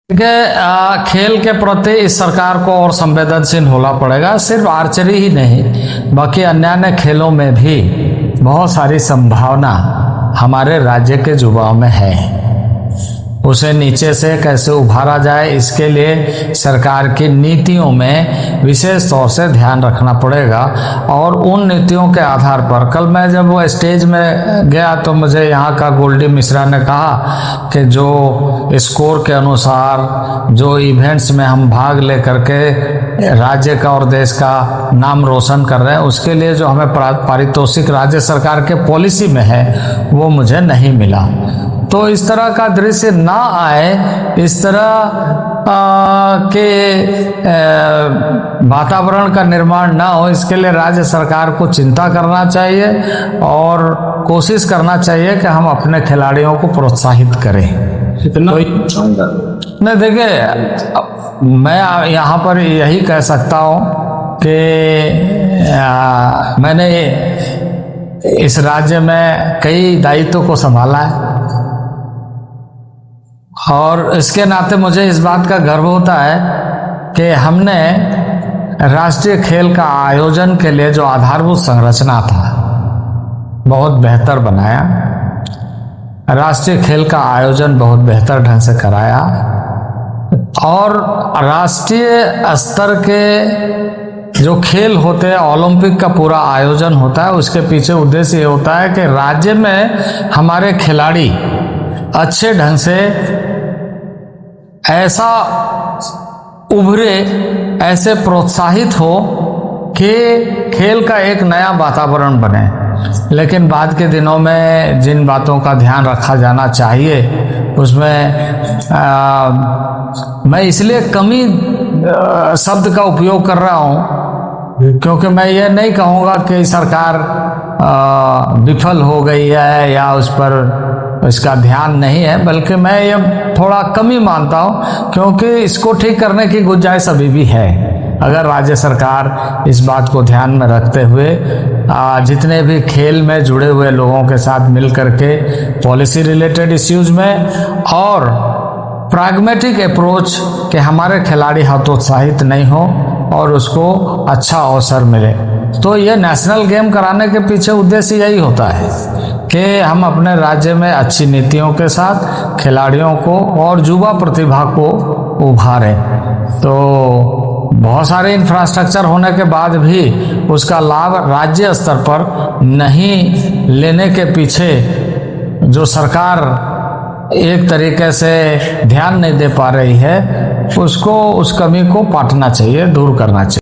देखिए, खेल के प्रति इस सरकार को और संवेदनशील होना पड़ेगा। सिर्फ आर्चरी ही नहीं, बाकी अन्य खेलों में भी बहुत सारी संभावना हमारे राज्य के युवाओं में है। उसे नीचे से कैसे उभारा जाए, इसके लिए सरकार की नीतियों में विशेष तौर से ध्यान रखना पड़ेगा। और उन नीतियों के आधार पर कल मैं जब वो स्टेज में गया तो मुझे यहाँ का गोल्डी मिश्रा ने कहा कि जो स्कोर के अनुसार जो इवेंट्स में हम भाग ले करके राज्य का और देश का नाम रोशन कर रहे हैं, उसके लिए जो हमें पारितोषिक राज्य सरकार के पॉलिसी में है वो मुझे नहीं मिला। तो इस तरह का दृश्य ना आए, इस तरह के वातावरण का निर्माण ना हो, इसके लिए राज्य सरकार को चिंता करना चाहिए और कोशिश करना चाहिए कि हम अपने खिलाड़ियों को प्रोत्साहित करें। इतना नहीं, देखिए, मैं यहाँ पर यही कह सकता हूँ कि मैंने इस राज्य में कई दायित्वों को संभाला है और इसके नाते मुझे इस बात का गर्व होता है कि हमने राष्ट्रीय खेल का आयोजन के लिए जो आधारभूत संरचना था बहुत बेहतर बनाया। राष्ट्रीय खेल का आयोजन बहुत बेहतर ढंग से कराया और राष्ट्रीय स्तर के जो खेल होते हैं, ओलंपिक का पूरा आयोजन होता है, उसके पीछे उद्देश्य ये होता है कि राज्य में हमारे खिलाड़ी अच्छे ढंग से ऐसा उभरे, ऐसे प्रोत्साहित हो कि खेल का एक नया वातावरण बने। लेकिन बाद के दिनों में जिन बातों का ध्यान रखा जाना चाहिए उसमें मैं इसलिए कमी शब्द का उपयोग कर रहा हूँ क्योंकि मैं ये नहीं कहूँगा कि सरकार विफल हो गई है या उस पर इसका ध्यान नहीं है, बल्कि मैं ये थोड़ा कमी मानता हूँ क्योंकि इसको ठीक करने की गुंजाइश अभी भी है। अगर राज्य सरकार इस बात को ध्यान में रखते हुए जितने भी खेल में जुड़े हुए लोगों के साथ मिल करके पॉलिसी रिलेटेड इश्यूज में और प्रैग्मेटिक अप्रोच कि हमारे खिलाड़ी हतोत्साहित नहीं हो और उसको अच्छा अवसर मिले, तो ये नेशनल गेम कराने के पीछे उद्देश्य यही होता है कि हम अपने राज्य में अच्छी नीतियों के साथ खिलाड़ियों को और युवा प्रतिभा को उभारें। तो बहुत सारे इंफ्रास्ट्रक्चर होने के बाद भी उसका लाभ राज्य स्तर पर नहीं लेने के पीछे जो सरकार एक तरीके से ध्यान नहीं दे पा रही है, उसको उस कमी को पाटना चाहिए, दूर करना चाहिए।